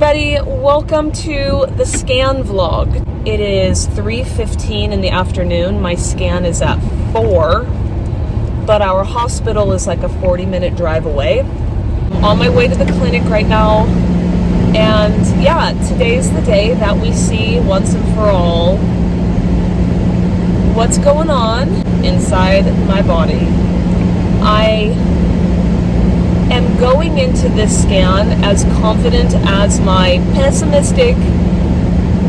everybody, welcome to the scan vlog. It is 3:15 in the afternoon. My scan is at 4, but our hospital is like a 40-minute drive away. I'm on my way to the clinic right now, and yeah, today's the day that we see once and for all what's going on inside my body. I am going into this scan as confident as my pessimistic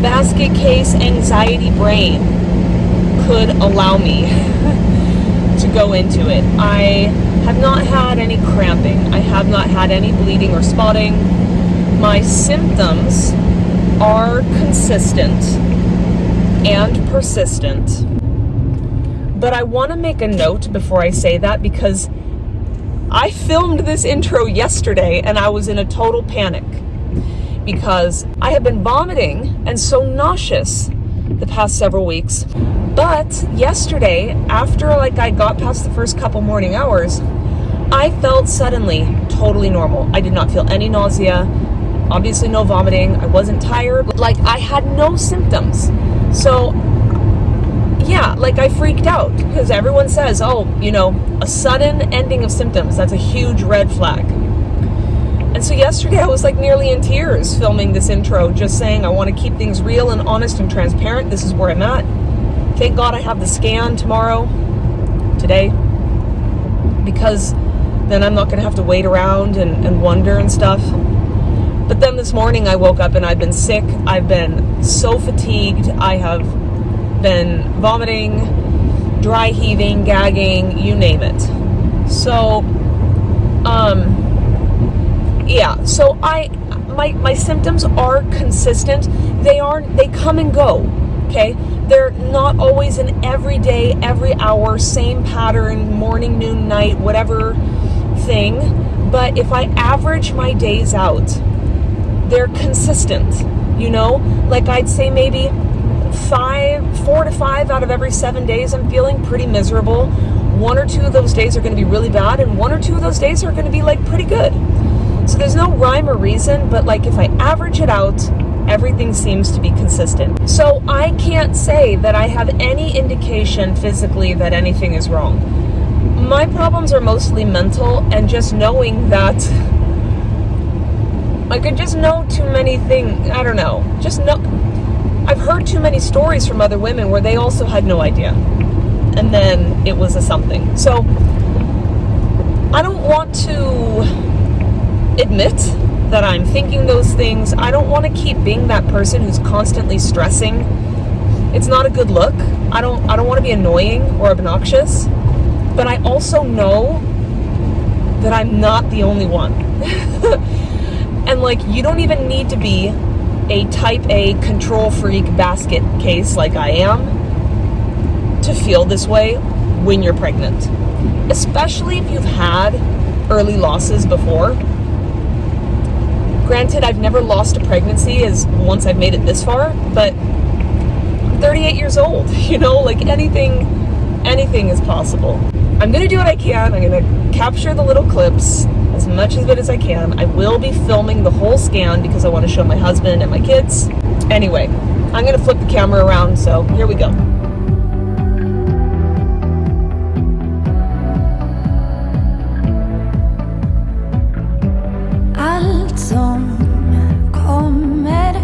basket case anxiety brain could allow me to go into it. I have not had any cramping. I have not had any bleeding or spotting. My symptoms are consistent and persistent. But I want to make a note before I say that, because I filmed this intro yesterday and I was in a total panic because I have been vomiting and so nauseous the past several weeks. But yesterday, after I got past the first couple morning hours, I felt suddenly totally normal. I did not feel any nausea, obviously no vomiting. I wasn't tired. I had no symptoms. So yeah, I freaked out because everyone says, a sudden ending of symptoms, that's a huge red flag. And so yesterday I was nearly in tears filming this intro, just saying I want to keep things real and honest and transparent. This is where I'm at. Thank God I have the scan today, because then I'm not going to have to wait around and wonder and stuff. But then this morning I woke up and I've been sick. I've been so fatigued. I have been vomiting, dry heaving, gagging, you name it. So, so my symptoms are consistent. They come and go, okay? They're not always an everyday, every hour, same pattern, morning, noon, night, whatever thing. But if I average my days out, they're consistent, I'd say maybe 4 to 5 out of every 7 days I'm feeling pretty miserable. 1 or 2 of those days are going to be really bad, and 1 or 2 of those days are going to be pretty good. So there's no rhyme or reason, but if I average it out, everything seems to be consistent. So I can't say that I have any indication physically that anything is wrong. My problems are mostly mental, and just knowing that I could just know too many things. I don't know. I've heard too many stories from other women where they also had no idea, and then it was a something. So I don't want to admit that I'm thinking those things. I don't want to keep being that person who's constantly stressing. It's not a good look. I don't want to be annoying or obnoxious, but I also know that I'm not the only one. And you don't even need to be a type A control freak basket case like I am to feel this way when you're pregnant, especially if you've had early losses before. Granted, I've never lost a pregnancy once I've made it this far, but I'm 38 years old, anything is possible. I'm going to do what I can. I'm going to capture the little clips as much of it as I can. I will be filming the whole scan because I want to show my husband and my kids. Anyway, I'm going to flip the camera around, so here we go. Allt som kommer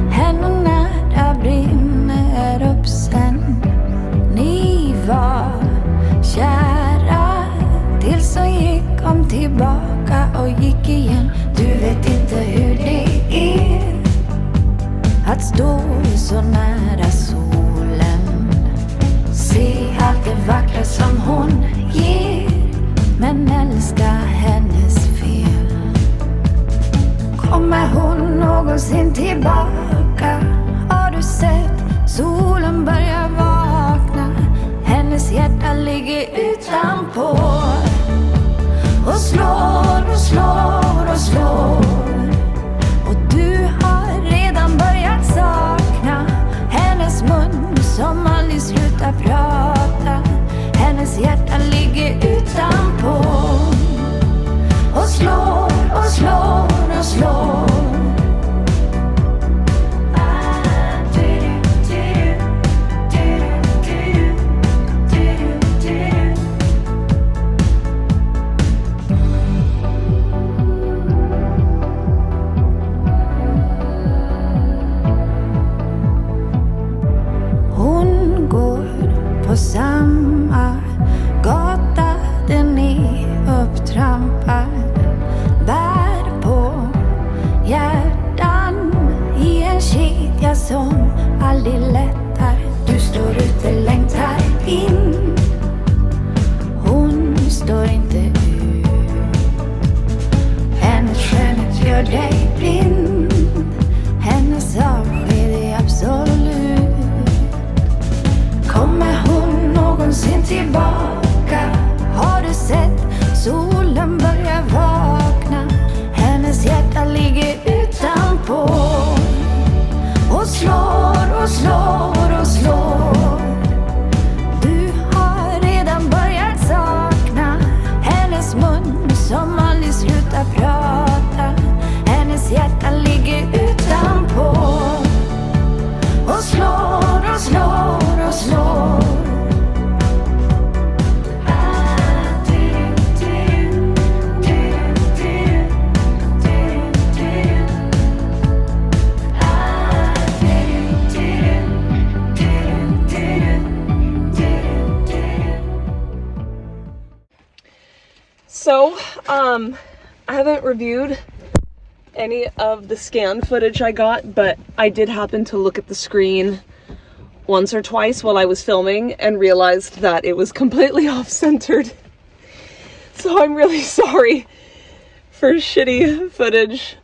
händer när det brinner upp sen. Ni var kära tills hon gick om tillbaka och gick igen. Du vet inte hur det är att stå så nära solen. Se allt det vackra som hon ger, men älska hennes fel. Kommer hon någonsin tillbaka? Har du sett solen börja vakna? Hennes hjärta ligger utanpå och slår och slår och slår. Och du har redan börjat sakna hennes mun som aldrig slutar prata. Hennes hjärta ligger utanpå och slår och slår och slår. solen börjar vakna. Hennes hjärta ligger utanpå och slår och slår och slår. Du har redan börjat sakna hennes mun som aldrig slutar prata. Hennes hjärta ligger utanpå och slår och slår och slår. So, I haven't reviewed any of the scan footage I got, but I did happen to look at the screen once or twice while I was filming and realized that it was completely off-centered. So I'm really sorry for shitty footage.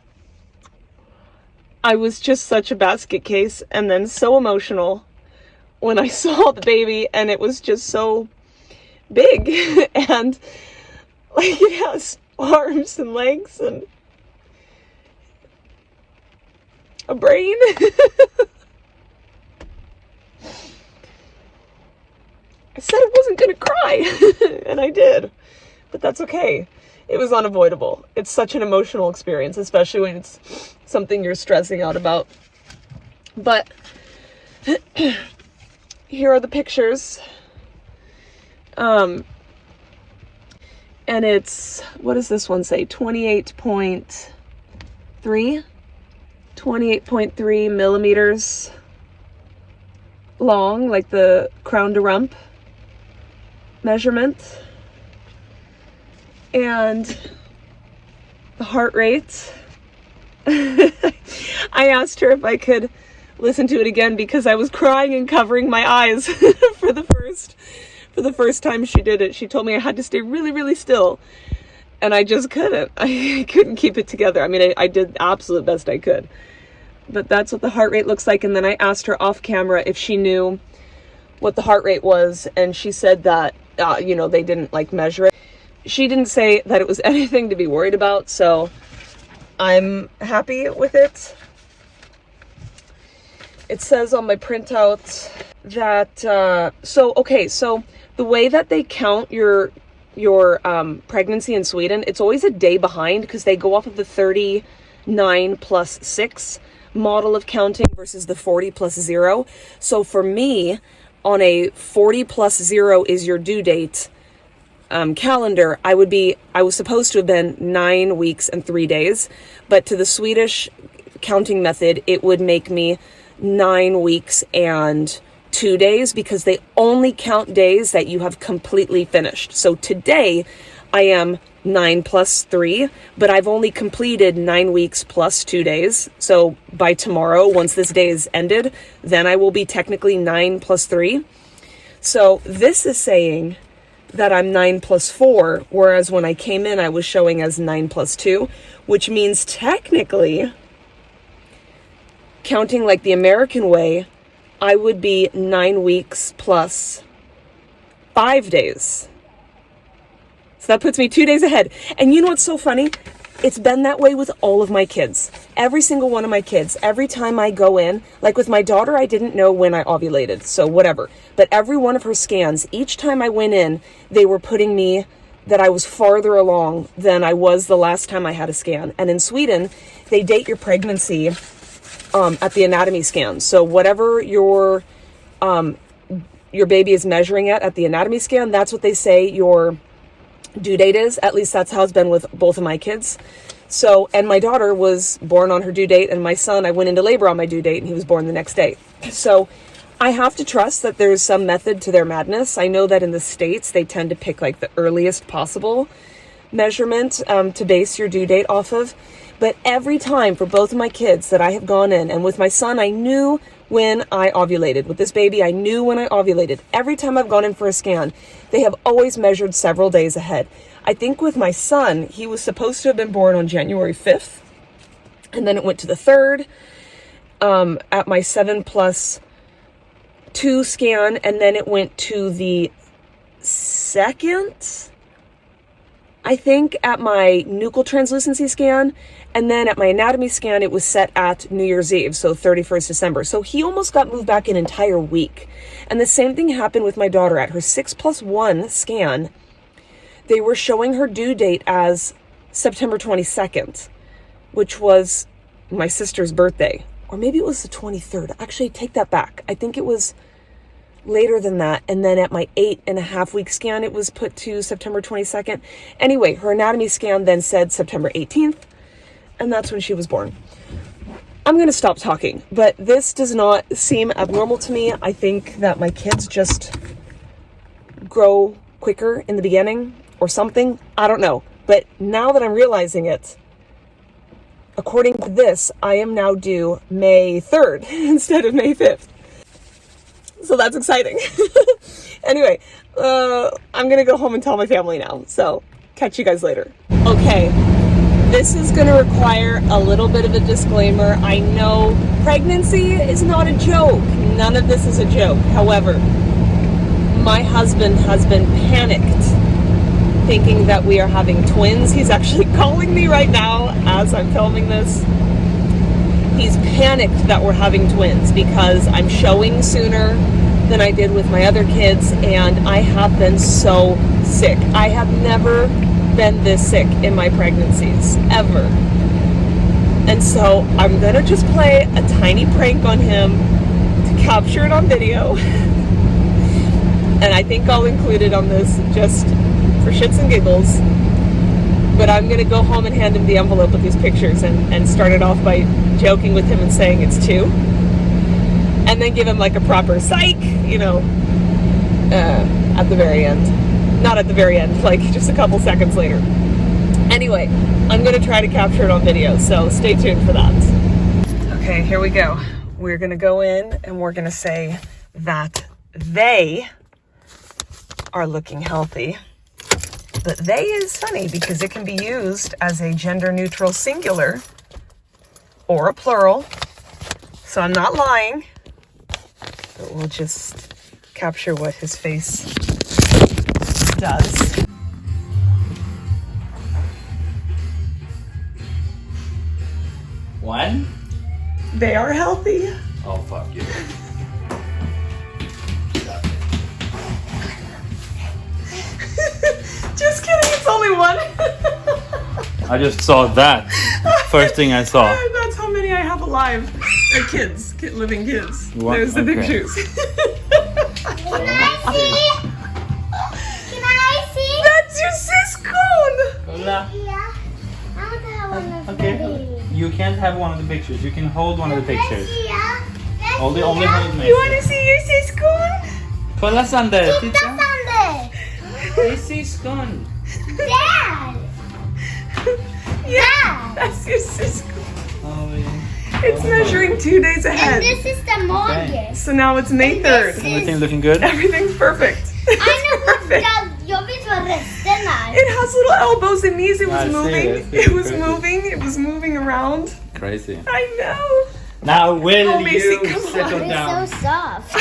I was just such a basket case and then so emotional when I saw the baby, and it was just so big and like it has arms and legs and a brain. I said I wasn't gonna cry, and I did, but that's okay. It was unavoidable. It's such an emotional experience, especially when it's something you're stressing out about. But here are the pictures. And it's, what does this one say? 28.3 millimeters long, like the crown to rump measurement. And the heart rate. I asked her if I could listen to it again because I was crying and covering my eyes for the first time she did it. She told me I had to stay really, really still, and I just couldn't. I couldn't keep it together. I mean, I did the absolute best I could, but that's what the heart rate looks like. And then I asked her off camera if she knew what the heart rate was, and she said that, they didn't like measure it. She didn't say that it was anything to be worried about, so I'm happy with it. It says on my printout that, so the way that they count your pregnancy in Sweden, it's always a day behind because they go off of the 39+6 model of counting versus the 40+0. So for me, on a 40+0 is your due date calendar, I was supposed to have been 9 weeks and 3 days, but to the Swedish counting method, it would make me 9 weeks and 2 days because they only count days that you have completely finished. So today I am 9 plus 3, but I've only completed 9 weeks plus 2 days. So by tomorrow, once this day is ended, then I will be technically 9 plus 3. So this is saying that I'm 9 plus 4, whereas when I came in, I was showing as 9 plus 2, which means technically, counting like the American way, I would be 9 weeks plus 5 days. So that puts me 2 days ahead. And you know what's so funny? It's been that way with all of my kids. Every single one of my kids. Every time I go in, like with my daughter, I didn't know when I ovulated, so whatever. But every one of her scans, each time I went in, they were putting me that I was farther along than I was the last time I had a scan. And in Sweden, they date your pregnancy at the anatomy scan. So whatever your baby is measuring at the anatomy scan, that's what they say your due date is. At least that's how it's been with both of my kids. So, and my daughter was born on her due date, and my son, I went into labor on my due date, and he was born the next day. So I have to trust that there's some method to their madness. I know that in the States, they tend to pick like the earliest possible measurement to base your due date off of. But every time for both of my kids that I have gone in, and with my son, I knew when I ovulated. With this baby, I knew when I ovulated. Every time I've gone in for a scan, they have always measured several days ahead. I think with my son, he was supposed to have been born on January 5th, and then it went to the 3rd at my 7+2 scan, and then it went to the 2nd I think at my nuchal translucency scan, and then at my anatomy scan, it was set at New Year's Eve, so 31st December. So he almost got moved back an entire week. And the same thing happened with my daughter at her 6+1 scan. They were showing her due date as September 22nd, which was my sister's birthday. Or maybe it was the 23rd. Actually, take that back. I think it was later than that. And then at my 8.5-week scan, it was put to September 22nd. Anyway, her anatomy scan then said September 18th, and that's when she was born. I'm going to stop talking, but this does not seem abnormal to me. I think that my kids just grow quicker in the beginning or something. I don't know. But now that I'm realizing it, according to this, I am now due May 3rd instead of May 5th. So that's exciting. Anyway, I'm going to go home and tell my family now. So catch you guys later. Okay, this is going to require a little bit of a disclaimer. I know pregnancy is not a joke. None of this is a joke. However, my husband has been panicked, thinking that we are having twins. He's actually calling me right now as I'm filming this. He's panicked that we're having twins because I'm showing sooner than I did with my other kids, and I have been so sick. I have never been this sick in my pregnancies, ever. And so I'm gonna just play a tiny prank on him to capture it on video. And I think I'll include it on this just for shits and giggles. But I'm gonna go home and hand him the envelope with these pictures and start it off by joking with him and saying it's 2. And then give him like a proper psych, you know, at the very end. Not at the very end, like just a couple seconds later. Anyway, I'm gonna try to capture it on video, so stay tuned for that. Okay, here we go. We're gonna go in and we're gonna say that they are looking healthy. But they is funny because it can be used as a gender neutral singular or a plural. So I'm not lying, but we'll just capture what his face does. One? They are healthy. Oh, fuck you. Just kidding, it's only one. I just saw that. First thing I saw. That's how many I have alive. They're kids, living kids. What? There's the Okay. pictures. Can I see? That's your sis cone. Hola. Yeah. I want to have one of the Okay. babies. You can't have one of the pictures. You can hold one of the pictures. Yeah. Only hold You want me. to see your sis cone? Kolla Sander, Titta titta. Sander! Det är syskon. Där! Yeah, that's your sis cone. Oh, yeah. It's measuring 2 days And ahead. this is the mage. So now it's May 3rd. Everything looking good? Everything's perfect. I It's know what perfect. jobbigt var resten är. It has little elbows and knees. It was I see moving. it. It was Crazy. moving. It was moving around. Crazy. I know. Now will Oh, Macy, you come on. settle It's down? so soft.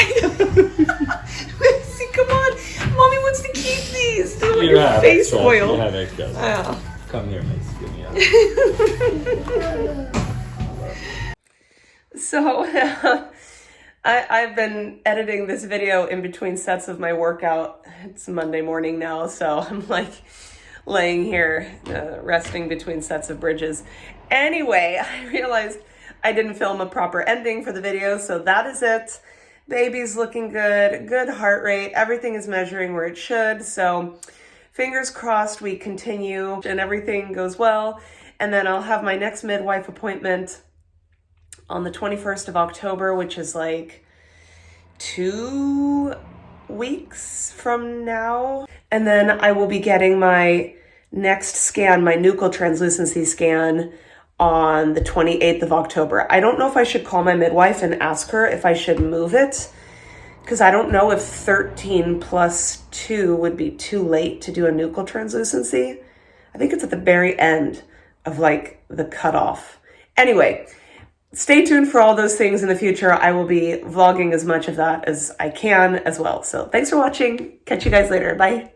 Missy, come on. Mommy wants to keep these. They're like You your have face extras. oil. You have extras. Yeah. Come here, miss. Give me a... So I've been editing this video in between sets of my workout. It's Monday morning now, so I'm like laying here resting between sets of bridges. Anyway, I realized I didn't film a proper ending for the video, so that is it. Baby's looking good, good heart rate, everything is measuring where it should, so fingers crossed we continue and everything goes well. And then I'll have my next midwife appointment on the 21st of October, which is like 2 weeks from now. And then I will be getting my next scan, my nuchal translucency scan, on the 28th of October. I don't know if I should call my midwife and ask her if I should move it, because I don't know if 13 plus 2 would be too late to do a nuchal translucency. I think it's at the very end of like the cutoff. Anyway, stay tuned for all those things in the future. I will be vlogging as much of that as I can as well. So thanks for watching. Catch you guys later. Bye.